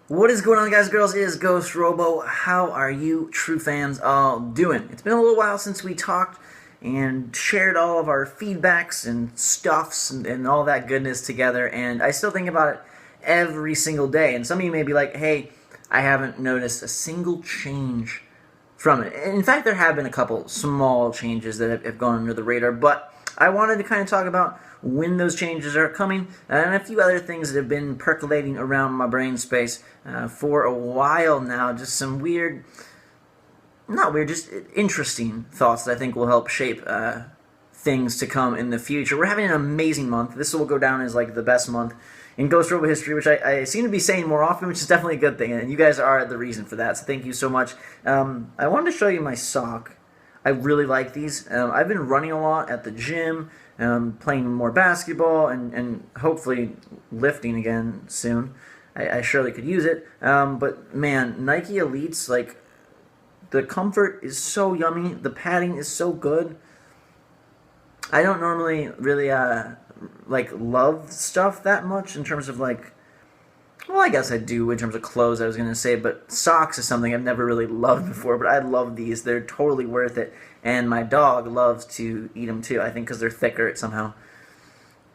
What is going on, guys and girls? It is GhostRobo. How are you true fans all doing? It's been a little while since we talked and shared all of our feedbacks and stuffs and all that goodness together, and I still think about it every single day. And some of you may be like, hey, I haven't noticed a single change from it. In fact, there have been a couple small changes that have gone under the radar, but I wanted to kind of talk about when those changes are coming, and a few other things that have been percolating around my brain space for a while now. Just some weird, not weird, just interesting thoughts that I think will help shape things to come in the future. We're having an amazing month. This will go down as like the best month in GhostRobo history, which I seem to be saying more often, which is definitely a good thing, and you guys are the reason for that, so thank you so much. I wanted to show you my sock. I really like these. I've been running a lot at the gym, playing more basketball, and hopefully lifting again soon. I surely could use it. But man, Nike Elites, like, the comfort is so yummy. The padding is so good. I don't normally really like love stuff that much in terms of like, well, I guess I do in terms of clothes, I was going to say, but socks is something I've never really loved before, but I love these. They're totally worth it, and my dog loves to eat them too, I think because they're thicker. It somehow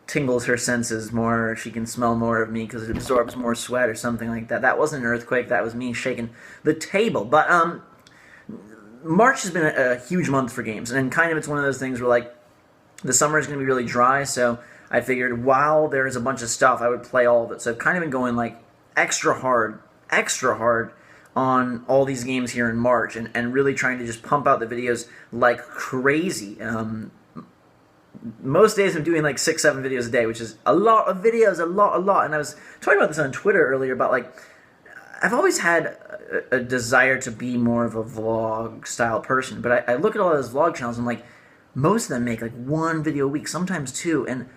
tingles her senses more. She can smell more of me because it absorbs more sweat or something like that. That wasn't an earthquake. That was me shaking the table. But March has been a huge month for games, and kind of it's one of those things where, like, the summer is going to be really dry, so I figured while there's a bunch of stuff, I would play all of it. So I've kind of been going like extra hard on all these games here in March, and really trying to just pump out the videos like crazy. Most days I'm doing like 6-7 videos a day, which is a lot of videos, a lot. And I was talking about this on Twitter earlier about, like, I've always had a desire to be more of a vlog style person, but I look at all those vlog channels and, like, most of them make like one video a week, sometimes two, and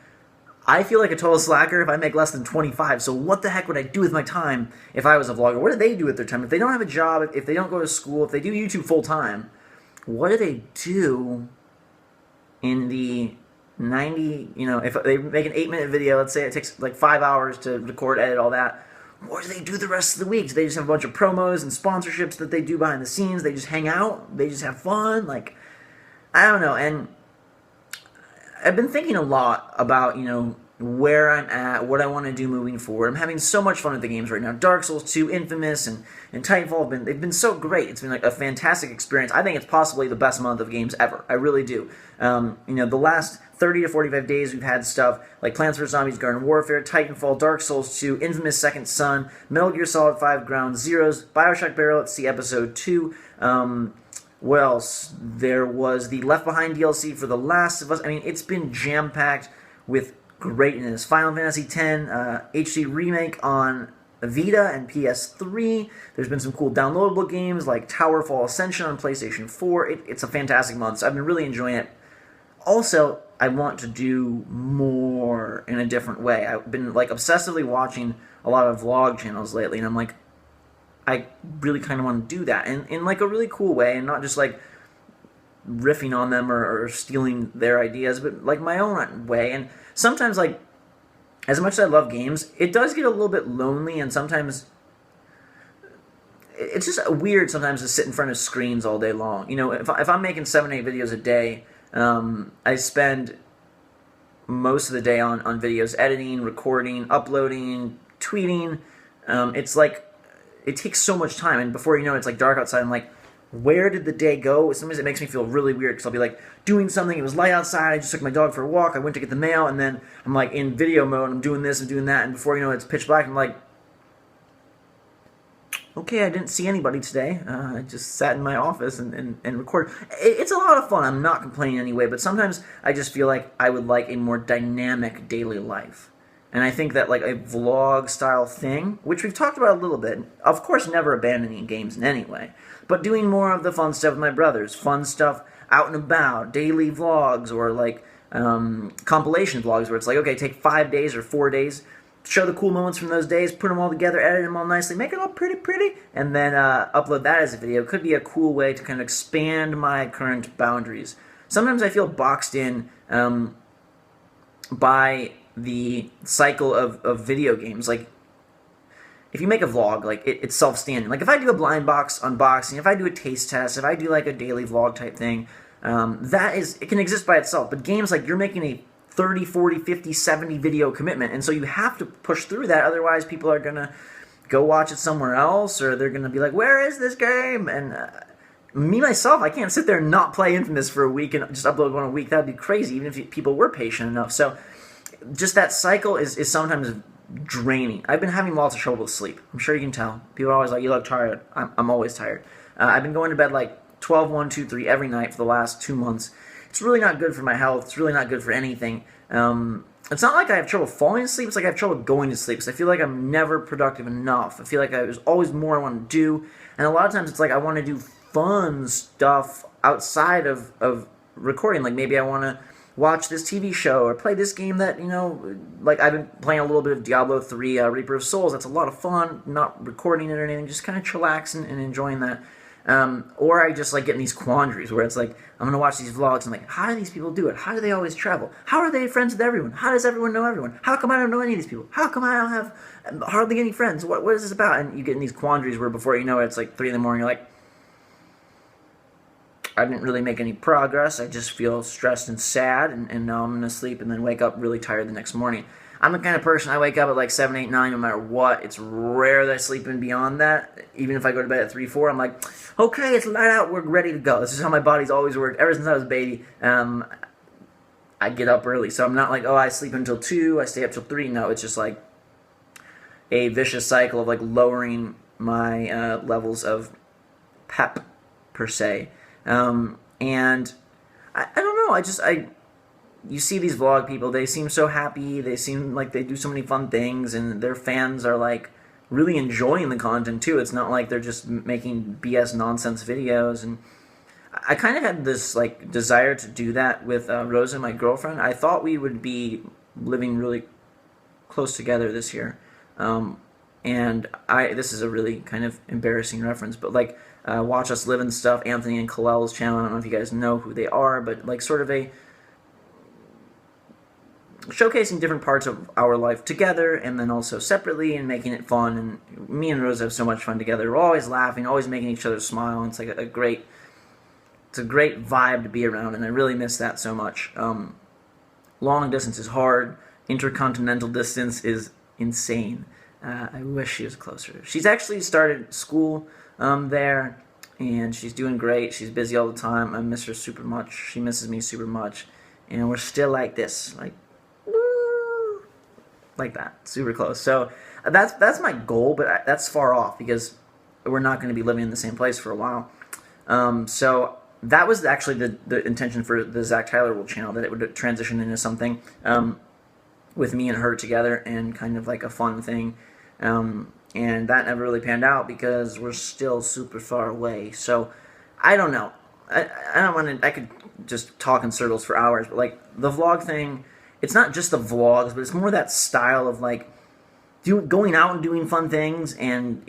I feel like a total slacker if I make less than 25, so what the heck would I do with my time if I was a vlogger? What do they do with their time? If they don't have a job, if they don't go to school, if they do YouTube full-time, what do they do in the 90, if they make an 8-minute video, let's say it takes like 5 hours to record, edit, all that, what do they do the rest of the week? Do they just have a bunch of promos and sponsorships that they do behind the scenes? They just hang out? They just have fun? Like, I don't know, and I've been thinking a lot about, where I'm at, what I want to do moving forward. I'm having so much fun with the games right now. Dark Souls 2, Infamous, and Titanfall, they've been so great. It's been like a fantastic experience. I think it's possibly the best month of games ever. I really do. The last 30 to 45 days we've had stuff like Plants vs. Zombies, Garden Warfare, Titanfall, Dark Souls 2, Infamous Second Son, Metal Gear Solid 5 Ground Zeroes, Bioshock Barrel, let's see, Episode 2, what else? There was the Left Behind DLC for The Last of Us. I mean, it's been jam-packed with greatness. Final Fantasy X HD Remake on Vita and PS3. There's been some cool downloadable games like Towerfall Ascension on PlayStation 4. It's a fantastic month, so I've been really enjoying it. Also, I want to do more in a different way. I've been like obsessively watching a lot of vlog channels lately, and I'm like, I really kind of want to do that in like a really cool way, and not just like riffing on them or stealing their ideas, but like my own way. And sometimes, like, as much as I love games, it does get a little bit lonely, and sometimes it's just weird sometimes to sit in front of screens all day long. If I'm making 7-8 videos a day, I spend most of the day on videos, editing, recording, uploading, tweeting. It's like, it takes so much time, and before you know it, it's like dark outside. I'm like, where did the day go? Sometimes it makes me feel really weird, because I'll be like doing something, it was light outside, I just took my dog for a walk, I went to get the mail, and then I'm like in video mode, I'm doing this and doing that, and before you know it, it's pitch black, and I'm like, okay, I didn't see anybody today. I just sat in my office and recorded. It's a lot of fun. I'm not complaining anyway, but sometimes I just feel like I would like a more dynamic daily life. And I think that like a vlog-style thing, which we've talked about a little bit, of course never abandoning games in any way, but doing more of the fun stuff with my brothers, fun stuff out and about, daily vlogs, or like compilation vlogs where it's like, okay, take 5 days or 4 days, show the cool moments from those days, put them all together, edit them all nicely, make it all pretty, and then upload that as a video. It could be a cool way to kind of expand my current boundaries. Sometimes I feel boxed in by the cycle of video games. Like, if you make a vlog, like it's self-standing. Like if I do a blind box unboxing, if I do a taste test, if I do like a daily vlog type thing, it can exist by itself. But games, like, you're making a 30, 40, 50, 70 video commitment, and so you have to push through that. Otherwise, people are gonna go watch it somewhere else, or they're gonna be like, "Where is this game?" And me myself, I can't sit there and not play Infamous for a week and just upload one a week. That'd be crazy, even if people were patient enough. So, just that cycle is sometimes draining. I've been having lots of trouble with sleep. I'm sure you can tell. People are always like, "You look tired." I'm always tired. I've been going to bed like 12, 1, 2, 3 every night for the last 2 months. It's really not good for my health. It's really not good for anything. It's not like I have trouble falling asleep. It's like I have trouble going to sleep. So I feel like I'm never productive enough. I feel like there's always more I want to do. And a lot of times it's like I want to do fun stuff outside of recording. Like maybe I want to watch this TV show or play this game that, like I've been playing a little bit of Diablo 3, Reaper of Souls. That's a lot of fun. Not recording it or anything. Just kind of chillaxing and enjoying that. Or I just like get in these quandaries where it's like, I'm going to watch these vlogs and I'm like, how do these people do it? How do they always travel? How are they friends with everyone? How does everyone know everyone? How come I don't know any of these people? How come I don't have hardly any friends? What is this about? And you get in these quandaries where before you know it, it's like 3 in the morning, you're like, I didn't really make any progress. I just feel stressed and sad, and now I'm going to sleep and then wake up really tired the next morning. I'm the kind of person, I wake up at like 7, 8, 9, no matter what. It's rare that I sleep in beyond that. Even if I go to bed at 3, 4, I'm like, okay, it's light out, we're ready to go. This is how my body's always worked. Ever since I was a baby, I get up early. So I'm not like, oh, I sleep until 2, I stay up till 3. No, it's just like a vicious cycle of like lowering my levels of pep, per se. And I don't know, you see these vlog people, they seem so happy, they seem like they do so many fun things, and their fans are like really enjoying the content too. It's not like they're just making BS nonsense videos. And I kind of had this like desire to do that with Rosa, my girlfriend. I thought we would be living really close together this year. And this is a really kind of embarrassing reference, but like Watch Us Live and stuff, Anthony and Kalel's channel, I don't know if you guys know who they are, but like sort of a showcasing different parts of our life together and then also separately and making it fun. And me and Rose have so much fun together. We're always laughing, always making each other smile. And it's like it's a great vibe to be around, and I really miss that so much. Long distance is hard. Intercontinental distance is insane. I wish she was closer. She's actually started school there, and she's doing great. She's busy all the time. I miss her super much. She misses me super much. And we're still like this, like that, super close. So that's my goal, but that's far off because we're not going to be living in the same place for a while. So that was actually the intention for the Zach Tyler World channel, that it would transition into something with me and her together and kind of like a fun thing. And that never really panned out because we're still super far away. So I don't know. I don't want to. I could just talk in circles for hours, but like the vlog thing, it's not just the vlogs, but it's more that style of like going out and doing fun things, and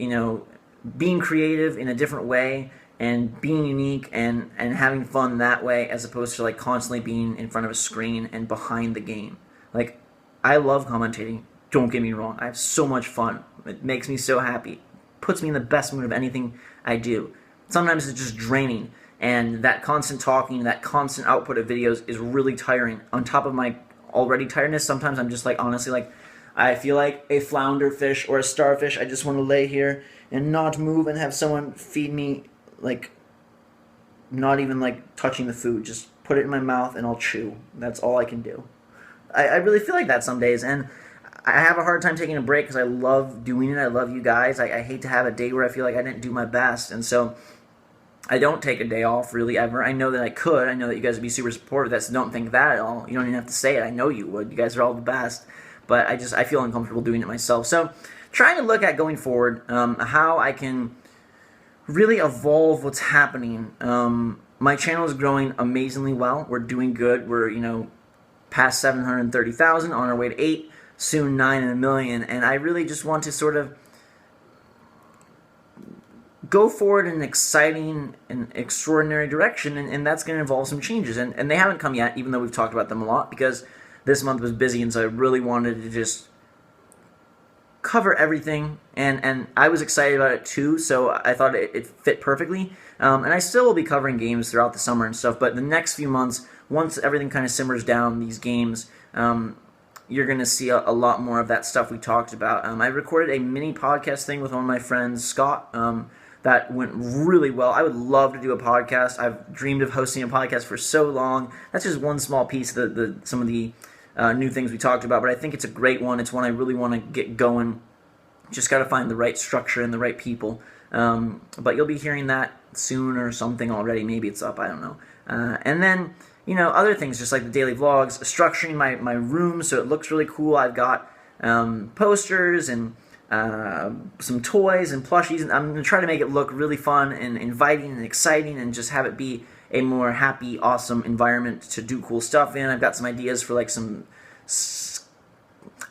being creative in a different way and being unique and having fun that way, as opposed to like constantly being in front of a screen and behind the game. Like, I love commentating. Don't get me wrong. I have so much fun. It makes me so happy. Puts me in the best mood of anything I do. Sometimes it's just draining. And that constant talking, that constant output of videos is really tiring. On top of my already tiredness, sometimes I'm just like, honestly, like, I feel like a flounder fish or a starfish. I just want to lay here and not move and have someone feed me, like, not even like touching the food. Just put it in my mouth and I'll chew. That's all I can do. I really feel like that some days, and I have a hard time taking a break because I love doing it. I love you guys. I hate to have a day where I feel like I didn't do my best, and so I don't take a day off really ever. I know that I could. I know that you guys would be super supportive. That's, don't think that at all. You don't even have to say it. I know you would. You guys are all the best. But I feel uncomfortable doing it myself. So trying to look at going forward how I can really evolve what's happening. My channel is growing amazingly well. We're doing good. We're, past 730,000, on our way to 8, soon 9 and 1 million. And I really just want to sort of go forward in an exciting and extraordinary direction, and that's going to involve some changes. And they haven't come yet, even though we've talked about them a lot, because this month was busy, and so I really wanted to just cover everything, and I was excited about it too, so I thought it fit perfectly. And I still will be covering games throughout the summer and stuff, but the next few months, once everything kind of simmers down, these games, you're going to see a lot more of that stuff we talked about. I recorded a mini podcast thing with one of my friends, Scott, that went really well. I would love to do a podcast. I've dreamed of hosting a podcast for so long. That's just one small piece of some of the new things we talked about, but I think it's a great one. It's one I really want to get going. Just got to find the right structure and the right people. But you'll be hearing that soon or something already. Maybe it's up. I don't know. And then, other things just like the daily vlogs, structuring my room so it looks really cool. I've got posters and some toys and plushies, and I'm going to try to make it look really fun and inviting and exciting and just have it be a more happy, awesome environment to do cool stuff in. I've got some ideas for like some,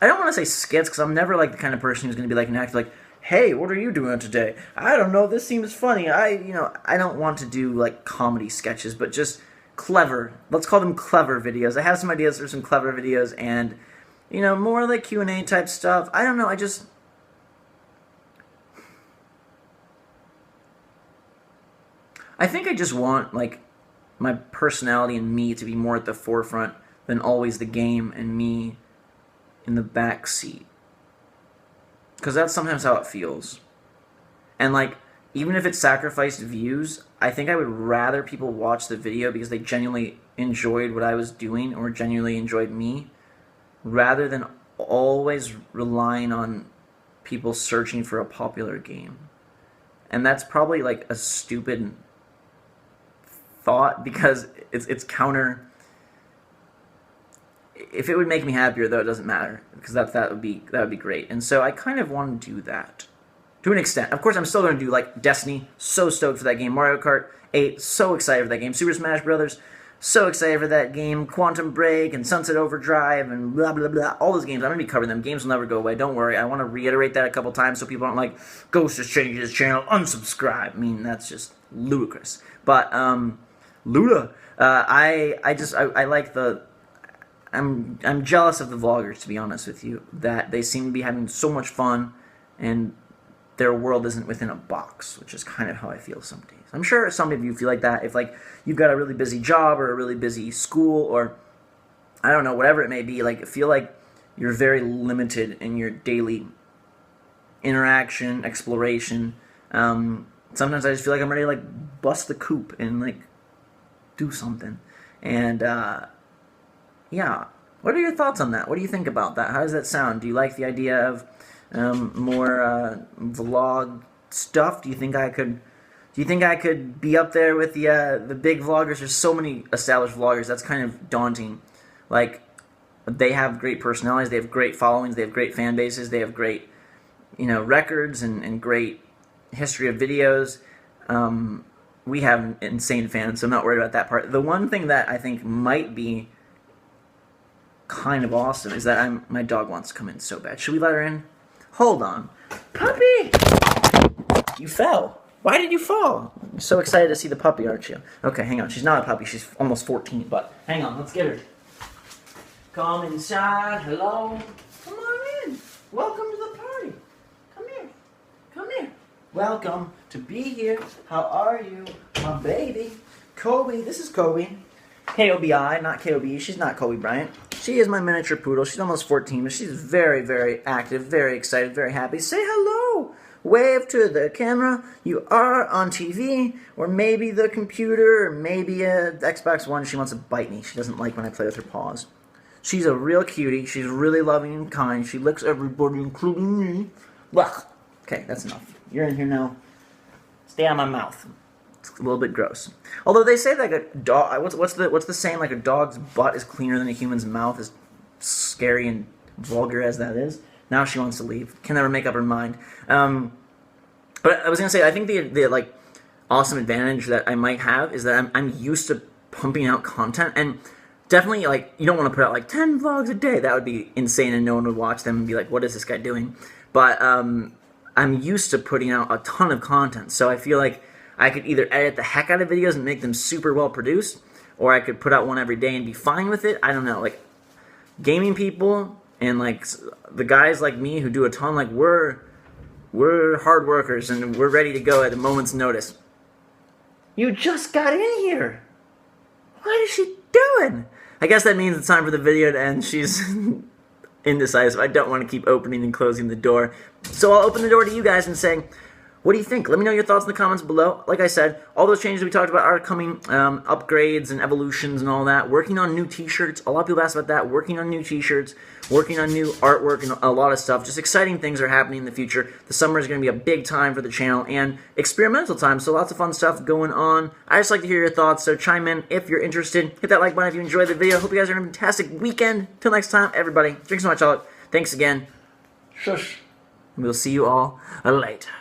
I don't want to say skits, because I'm never like the kind of person who's going to be like an actor like, hey, what are you doing today? I don't know, this seems funny. I don't want to do like comedy sketches, but just clever. Let's call them clever videos. I have some ideas for some clever videos and, more like Q&A type stuff. I don't know, I think I just want, like, my personality and me to be more at the forefront than always the game and me in the back seat. Because that's sometimes how it feels. And, like, even if it sacrificed views, I think I would rather people watch the video because they genuinely enjoyed what I was doing or genuinely enjoyed me, rather than always relying on people searching for a popular game. And that's probably, like, a stupid thought, because it's counter. If it would make me happier, though, it doesn't matter, because that would be great. And so I kind of want to do that to an extent. Of course, I'm still going to do like Destiny. So stoked for that game. Mario Kart 8. So excited for that game. Super Smash Brothers. So excited for that game. Quantum Break and Sunset Overdrive and blah blah blah. All those games. I'm going to be covering them. Games will never go away. Don't worry. I want to reiterate that a couple times so people aren't like, Ghost has changed his channel. Unsubscribe. I mean, that's just ludicrous. But Luda. I like the. I'm jealous of the vloggers, to be honest with you, that they seem to be having so much fun, and their world isn't within a box, which is kind of how I feel some days. I'm sure some of you feel like that. If like you've got a really busy job or a really busy school or I don't know, whatever it may be, like feel like you're very limited in your daily interaction, exploration. Sometimes I just feel like I'm ready to like bust the coop and like do something. And yeah, what are your thoughts on that? What do you think about that? How does that sound? Do you like the idea of more vlog stuff? Do you think I could be up there with the big vloggers? There's so many established vloggers. That's kind of daunting. Like, they have great personalities. They have great followings. They have great fan bases. They have great, records and great history of videos. We have insane fans, so I'm not worried about that part. The one thing that I think might be kind of awesome is that my dog wants to come in so bad. Should we let her in? Hold on. Puppy! You fell. Why did you fall? I'm so excited to see the puppy, aren't you? Okay, hang on. She's not a puppy. She's almost 14, but hang on. Let's get her. Come inside. Hello. Come on in. Welcome to the party. Come here. Come here. Welcome to be here. How are you? My baby. Kobe. This is Kobe. K-O-B-I, not K-O-B. She's not Kobe Bryant. She is my miniature poodle. She's almost 14, but she's very, very active, very excited, very happy. Say hello. Wave to the camera. You are on TV, or maybe the computer, or maybe a Xbox One. She wants to bite me. She doesn't like when I play with her paws. She's a real cutie. She's really loving and kind. She licks everybody, including me. Ugh. Okay, that's enough. You're in here now. Stay out of my mouth. It's a little bit gross. Although they say like a dog, what's the saying? Like a dog's butt is cleaner than a human's mouth. As scary and vulgar as that is. Now she wants to leave. Can never make up her mind. But I was gonna say, I think the like awesome advantage that I might have is that I'm used to pumping out content, and definitely like you don't want to put out like 10 vlogs a day. That would be insane, and no one would watch them and be like, "What is this guy doing?" But I'm used to putting out a ton of content, so I feel like I could either edit the heck out of videos and make them super well produced, or I could put out one every day and be fine with it. I don't know. Like, gaming people And like the guys like me who do a ton, like we're hard workers and we're ready to go at a moment's notice. You just got in here. What is she doing? I guess that means it's time for the video to end. She's indecisive. I don't want to keep opening and closing the door. So I'll open the door to you guys and say, what do you think? Let me know your thoughts in the comments below. Like I said, all those changes we talked about are coming, upgrades and evolutions and all that. Working on new t-shirts. A lot of people ask about that. Working on new t-shirts, working on new artwork and a lot of stuff. Just exciting things are happening in the future. The summer is going to be a big time for the channel and experimental time, so lots of fun stuff going on. I just like to hear your thoughts, so chime in if you're interested. Hit that like button if you enjoyed the video. Hope you guys are having a fantastic weekend. Till next time, everybody, drink so much, Thanks again. Shush. We'll see you all later.